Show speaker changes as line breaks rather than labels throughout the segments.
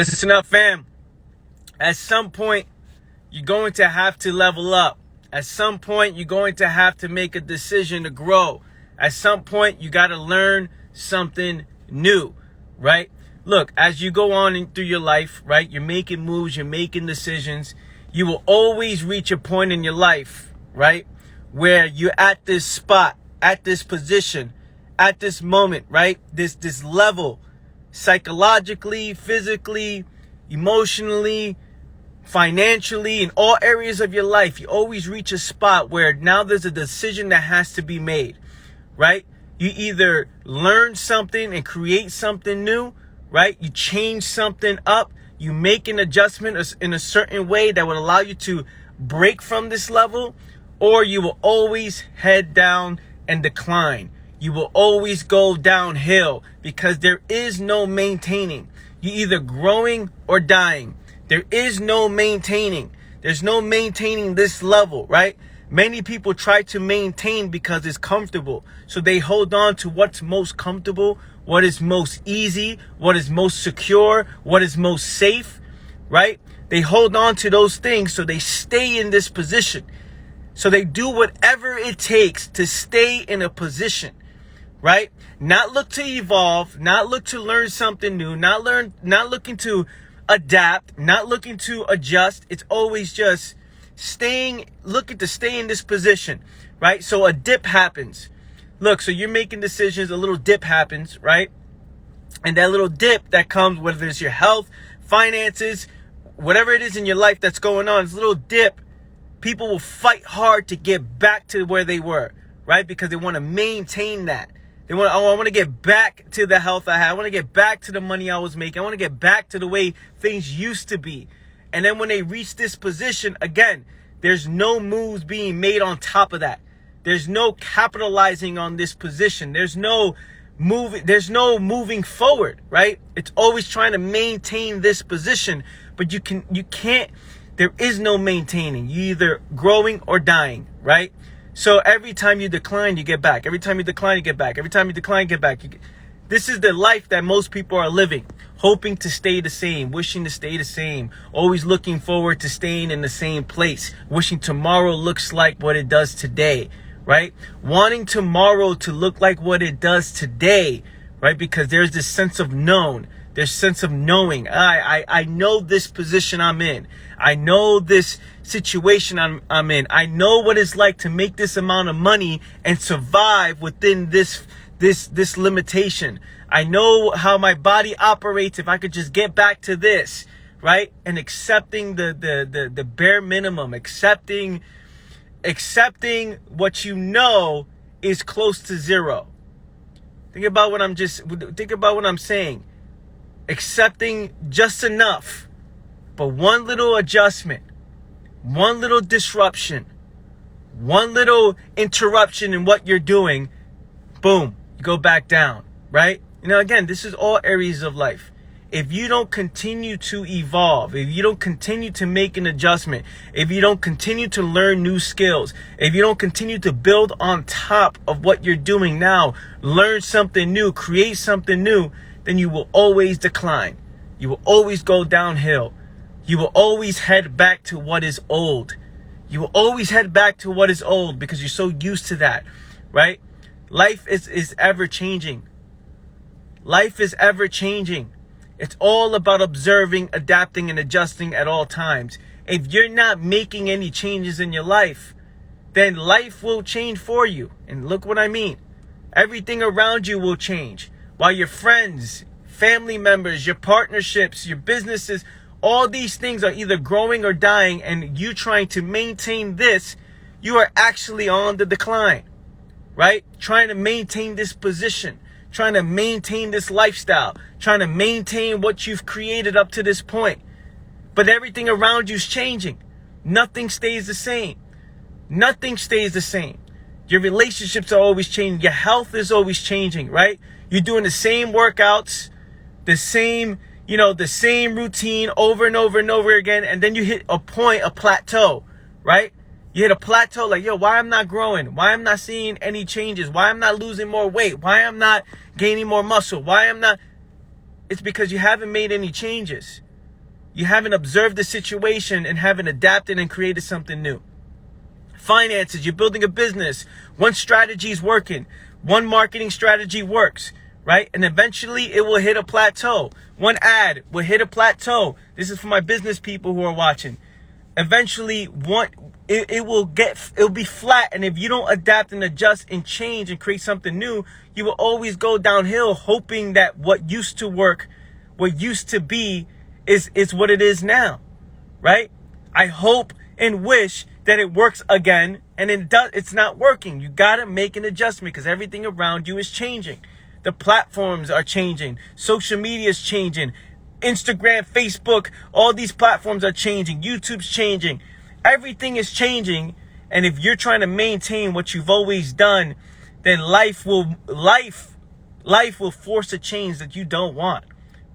Listen up, fam. At some point, you're going to have to level up. At some point, you're going to have to make a decision to grow. At some point, you got to learn something new, right? Look, as you go on through your life, right, you're making moves, you're making decisions. You will always reach a point in your life, right, where you're at this spot, at this position, at this moment, right? This level, psychologically, physically, emotionally, financially, in all areas of your life. You always reach a spot where now there's a decision that has to be made, right? You either learn something and create something new, right? You change something up. You make an adjustment in a certain way that would allow you to break from this level, or you will always head down and decline. You will always go downhill because there is no maintaining. You're either growing or dying. There is no maintaining. There's no maintaining this level, right? Many people try to maintain because it's comfortable. So they hold on to what's most comfortable, what is most easy, what is most secure, what is most safe, right? They hold on to those things so they stay in this position. So they do whatever it takes to stay in a position, right? Not look to evolve, not look to learn something new, not looking to adapt, not looking to adjust. It's always just looking to stay in this position, right? So a dip happens. Look, so you're making decisions, a little dip happens, right? And that little dip that comes, whether it's your health, finances, whatever it is in your life that's going on, this little dip, people will fight hard to get back to where they were, right? Because they want to maintain that. I want to get back to the health I had. I want to get back to the money I was making. I want to get back to the way things used to be. And then when they reach this position, again, there's no moves being made on top of that. There's no capitalizing on this position. There's no moving forward, right? It's always trying to maintain this position, but you can't, there is no maintaining. You're either growing or dying, right? So every time you decline, you get back. Every time you decline, you get back. Every time you decline, you get back. This is the life that most people are living, hoping to stay the same, wishing to stay the same, always looking forward to staying in the same place, wishing tomorrow looks like what it does today, right? Wanting tomorrow to look like what it does today, right? Because there's this sense of known. There's sense of knowing. I know this position I'm in. I know this situation I'm in. I know what it's like to make this amount of money and survive within this limitation. I know how my body operates if I could just get back to this, right? And accepting the bare minimum, accepting what you know is close to zero. Think about what I'm saying. Accepting just enough, but one little adjustment, one little disruption, one little interruption in what you're doing, boom, you go back down, right? Again, this is all areas of life. If you don't continue to evolve, if you don't continue to make an adjustment, if you don't continue to learn new skills, if you don't continue to build on top of what you're doing now, learn something new, create something new, then you will always decline. You will always go downhill. You will always head back to what is old. You will always head back to what is old because you're so used to that, right? Life is ever changing. Life is ever changing. It's all about observing, adapting, and adjusting at all times. If you're not making any changes in your life, then life will change for you. And look what I mean. Everything around you will change. While your friends, family members, your partnerships, your businesses, all these things are either growing or dying, and you trying to maintain this, you are actually on the decline, right? Trying to maintain this position, trying to maintain this lifestyle, trying to maintain what you've created up to this point. But everything around you is changing. Nothing stays the same. Nothing stays the same. Your relationships are always changing. Your health is always changing, right? You're doing the same workouts, the same routine over and over and over again. And then you hit a plateau, right? You hit a plateau like, why I'm not growing? Why I'm not seeing any changes? Why I'm not losing more weight? Why I'm not gaining more muscle? It's because you haven't made any changes. You haven't observed the situation and haven't adapted and created something new. Finances, you're building a business. One strategy is working. One marketing strategy works, right? And eventually it will hit a plateau. One ad will hit a plateau. This is for my business people who are watching. Eventually it'll be flat. And if you don't adapt and adjust and change and create something new, you will always go downhill, hoping that what used to work, what used to be is what it is now, right? I hope and wish that it works again, and it's not working. You gotta make an adjustment because everything around you is changing. The platforms are changing. Social media is changing. Instagram, Facebook, all these platforms are changing. YouTube's changing. Everything is changing. And if you're trying to maintain what you've always done, then life will force a change that you don't want,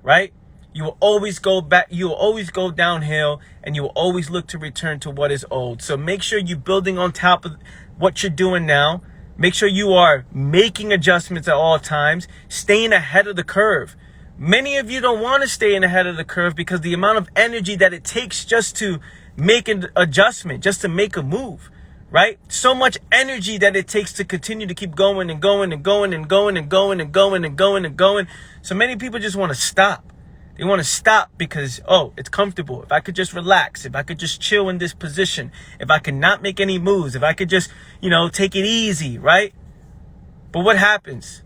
right? You will always go back. You will always go downhill, and you will always look to return to what is old. So make sure you're building on top of what you're doing now. Make sure you are making adjustments at all times, staying ahead of the curve. Many of you don't want to stay ahead of the curve because the amount of energy that it takes just to make an adjustment, just to make a move, right? So much energy that it takes to continue to keep going and going and going and going and going and going and going and going. So many people just want to stop. They want to stop because, it's comfortable. If I could just relax, if I could just chill in this position, if I could not make any moves, if I could just, take it easy, right? But what happens?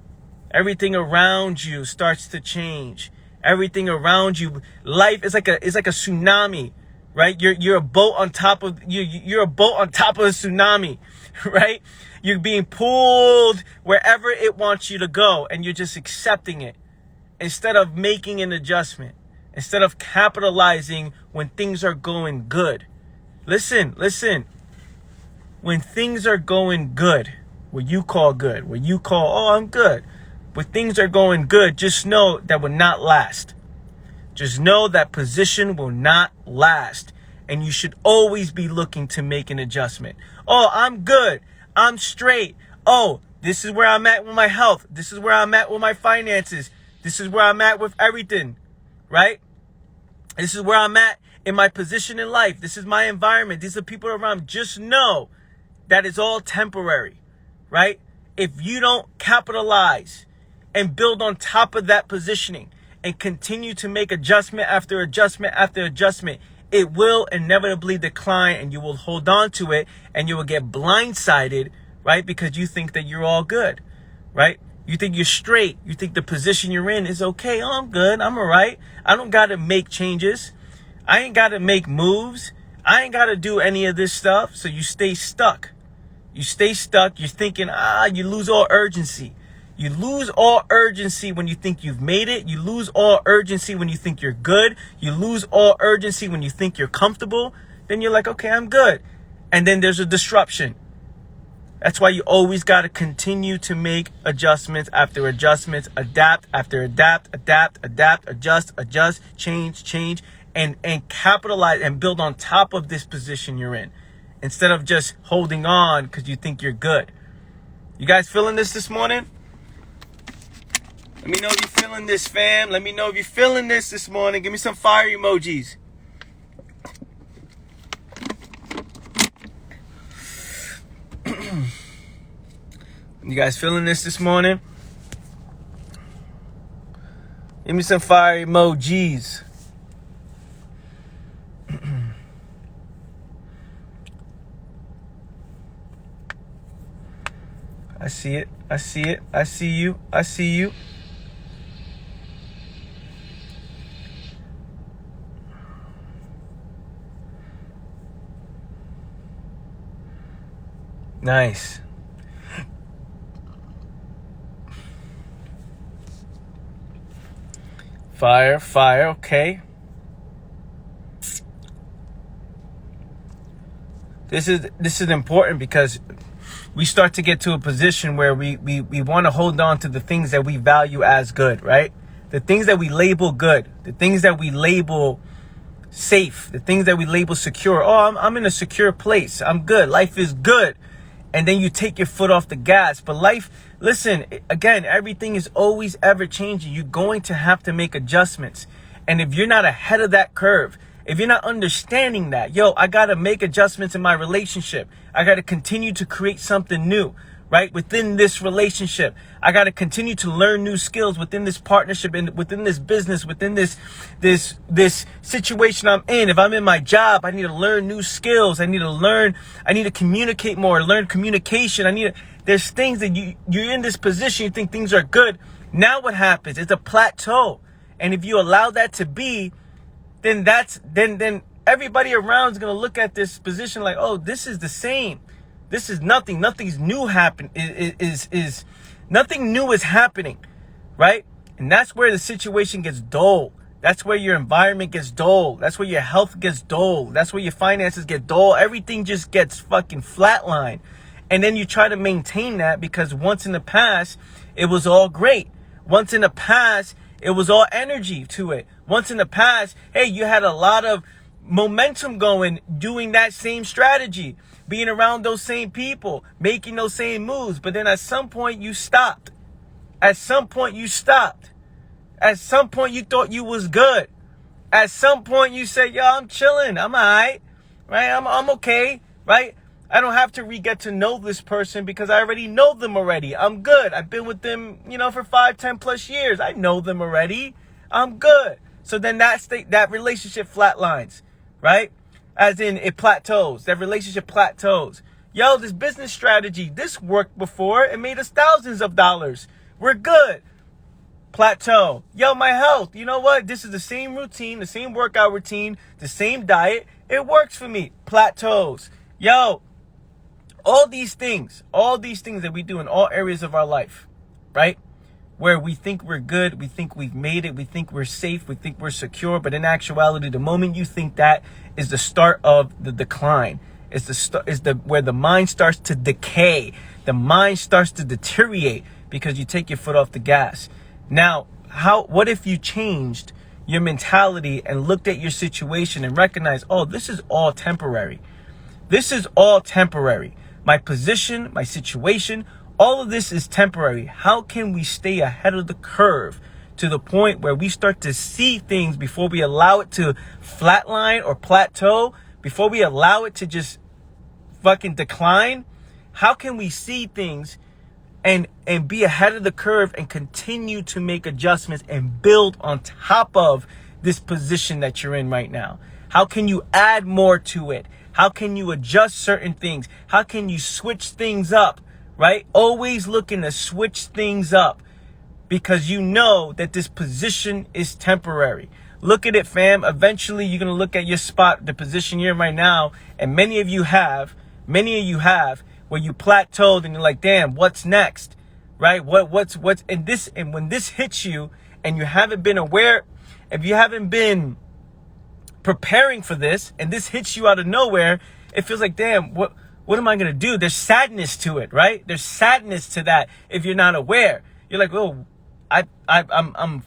Everything around you starts to change. Everything around you, life is like a tsunami, right? You're a boat on top of you're a boat on top of a tsunami, right? You're being pulled wherever it wants you to go, and you're just accepting it. Instead of making an adjustment, instead of capitalizing when things are going good. Listen. When things are going good, what you call good, what you call, I'm good. When things are going good, just know that will not last. Just know that position will not last. And you should always be looking to make an adjustment. I'm good. I'm straight. This is where I'm at with my health. This is where I'm at with my finances. This is where I'm at with everything, right? This is where I'm at in my position in life. This is my environment. These are people around. Just know that it's all temporary, right? If you don't capitalize and build on top of that positioning and continue to make adjustment after adjustment after adjustment, it will inevitably decline, and you will hold on to it, and you will get blindsided, right? Because you think that you're all good, right? You think you're straight. You think the position you're in is okay. I'm good. I'm all right. I don't got to make changes. I ain't got to make moves. I ain't got to do any of this stuff. So you stay stuck. You stay stuck. You're thinking, you lose all urgency. You lose all urgency when you think you've made it. You lose all urgency when you think you're good. You lose all urgency when you think you're comfortable. Then you're like, okay, I'm good. And then there's a disruption. That's why you always got to continue to make adjustments after adjustments, adapt after adapt, adjust, change, and capitalize and build on top of this position you're in, instead of just holding on because you think you're good. You guys feeling this morning? Let me know if you're feeling this, fam. Let me know if you're feeling this morning. Give me some fire emojis. You guys feeling this morning? Give me some fire emojis. I see it. I see it. I see you. I see you. Nice. Fire, okay. This is important because we start to get to a position where we want to hold on to the things that we value as good, right? The things that we label good, the things that we label safe, the things that we label secure. I'm in a secure place. I'm good. Life is good. And then you take your foot off the gas. But life, listen, again, everything is always ever changing. You're going to have to make adjustments. And if you're not ahead of that curve, if you're not understanding that, yo, I got to make adjustments in my relationship. I got to continue to create something new, right? Within this relationship, I got to continue to learn new skills within this partnership and within this business, within this situation I'm in. If I'm in my job, I need to learn new skills. I need to communicate more, learn communication. There's things that you're in this position, you think things are good. Now what happens? It's a plateau. And if you allow that to be, then then everybody around is going to look at this position like, oh, this is the same. This is nothing. Nothing's new happen is nothing new is happening, right? And that's where the situation gets dull. That's where your environment gets dull. That's where your health gets dull. That's where your finances get dull. Everything just gets fucking flatline. And then you try to maintain that because once in the past, it was all great. Once in the past, it was all energy to it. Once in the past, hey, you had a lot of momentum going, doing that same strategy, being around those same people, making those same moves. But then at some point you stopped. At some point you stopped. At some point you thought you was good. At some point you said, yo, I'm chilling. I'm all right. Right? I'm okay. Right? I don't have to get to know this person because I already know them already. I'm good. I've been with them, for 5, 10 plus years. I know them already. I'm good. So then that relationship flatlines, right? As in it plateaus. That relationship plateaus. Yo, this business strategy, this worked before. It made us thousands of dollars. We're good. Plateau. Yo, my health. You know what? This is the same routine, the same workout routine, the same diet. It works for me. Plateaus. Yo, all these things that we do in all areas of our life, right? Where we think we're good, we think we've made it, we think we're safe, we think we're secure. But in actuality, the moment you think that is the start of the decline. It's where the mind starts to decay. The mind starts to deteriorate because you take your foot off the gas. Now, what if you changed your mentality and looked at your situation and recognized, oh, this is all temporary. This is all temporary. My position, my situation, all of this is temporary. How can we stay ahead of the curve to the point where we start to see things before we allow it to flatline or plateau, before we allow it to just fucking decline? How can we see things and be ahead of the curve and continue to make adjustments and build on top of this position that you're in right now? How can you add more to it? How can you adjust certain things? How can you switch things up, right? Always looking to switch things up because you know that this position is temporary. Look at it, fam. Eventually, you're going to look at your spot, the position you're in right now, and many of you have, where you plateaued and you're like, damn, what's next, right? What's in this? And when this hits you and you haven't been aware, if you haven't been preparing for this and this hits you out of nowhere, it feels like, damn, what am I going to do? There's sadness to it, right? There's sadness to that. If you're not aware, you're like, oh, I'm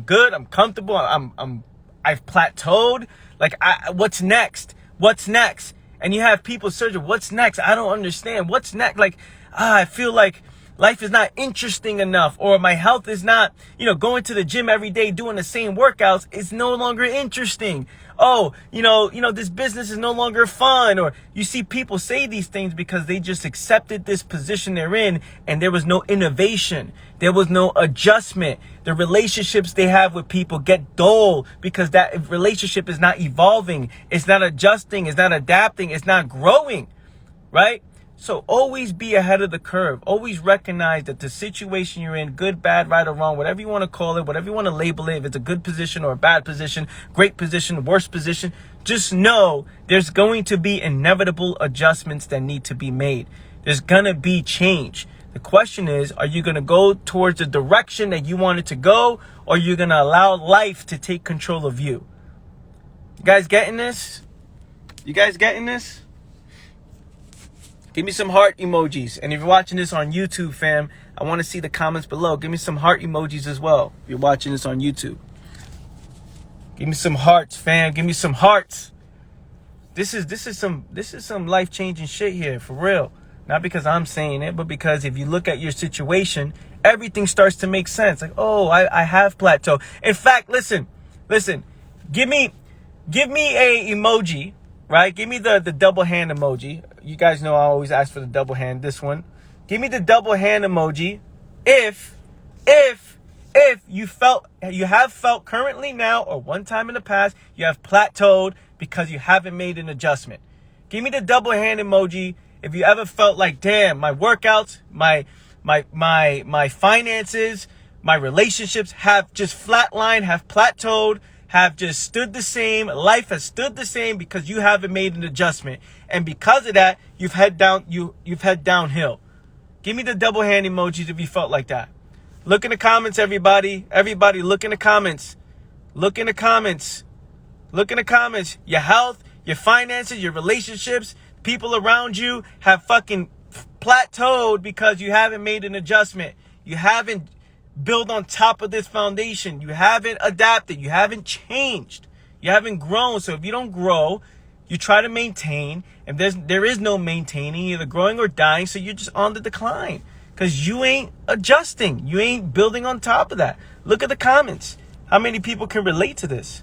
good. I'm comfortable. I've plateaued. Like, what's next? What's next? And you have people searching, what's next? I don't understand. What's next? Like, I feel like life is not interesting enough, or my health is not, going to the gym every day, doing the same workouts is no longer interesting. Oh, this business is no longer fun. Or you see people say these things because they just accepted this position they're in and there was no innovation. There was no adjustment. The relationships they have with people get dull because that relationship is not evolving. It's not adjusting. It's not adapting. It's not growing, right? So always be ahead of the curve. Always recognize that the situation you're in, good, bad, right or wrong, whatever you want to call it, whatever you want to label it, if it's a good position or a bad position, great position, worst position, just know there's going to be inevitable adjustments that need to be made. There's going to be change. The question is, are you going to go towards the direction that you want it to go, or are you going to allow life to take control of you? You guys getting this? You guys getting this? Give me some heart emojis. And if you're watching this on YouTube, fam, I want to see the comments below. Give me some heart emojis as well. If you're watching this on YouTube. Give me some hearts, fam. Give me some hearts. This is some life-changing shit here, for real. Not because I'm saying it, but because if you look at your situation, everything starts to make sense. Like, oh, I have plateau. In fact, listen, Listen, give me a emoji, right? Give me the double hand emoji. You guys know I always ask for the double hand. This one. Give me the double hand emoji if you have felt currently now or one time in the past you have plateaued because you haven't made an adjustment. Give me the double hand emoji if you ever felt like, damn, my workouts, my finances, my relationships have just flatlined, have plateaued, have just stood the same. Life has stood the same because you haven't made an adjustment. And because of that, you've head downhill. Give me the double hand emojis if you felt like that. Look in the comments, everybody. Everybody, look in the comments. Look in the comments. Look in the comments. Your health, your finances, your relationships, people around you have fucking plateaued because you haven't made an adjustment. You haven't built on top of this foundation. You haven't adapted. You haven't changed. You haven't grown. So if you don't grow, you try to maintain, and there is no maintaining, either growing or dying, so you're just on the decline because you ain't adjusting. You ain't building on top of that. Look at the comments. How many people can relate to this?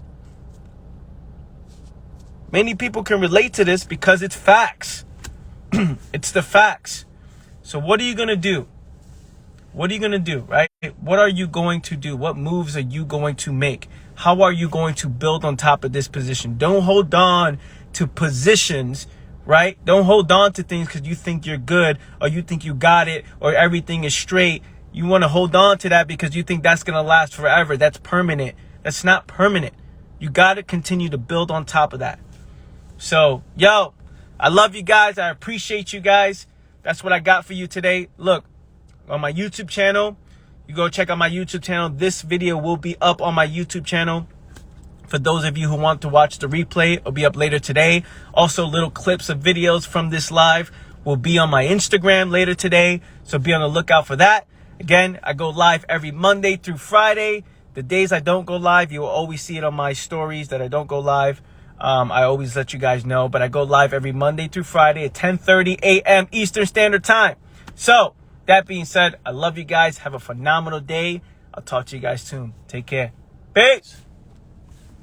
Many people can relate to this because it's facts. It's the facts. So what are you going to do? What are you going to do, right? What are you going to do? What moves are you going to make? How are you going to build on top of this position? Don't hold on to positions, right? Don't hold on to things because you think you're good or you think you got it or everything is straight. You want to hold on to that because you think that's going to last forever. That's permanent. That's not permanent. You got to continue to build on top of that. So, yo, I love you guys. I appreciate you guys. That's what I got for you today. Look, on my YouTube channel, you go check out my YouTube channel. This video will be up on my YouTube channel. For those of you who want to watch the replay, it'll be up later today. Also, little clips of videos from this live will be on my Instagram later today. So be on the lookout for that. Again, I go live every Monday through Friday. The days I don't go live, you will always see it on my stories that I don't go live. I always let you guys know, but I go live every Monday through Friday at 10:30 a.m. Eastern Standard Time. So, that being said, I love you guys. Have a phenomenal day. I'll talk to you guys soon. Take care. Peace.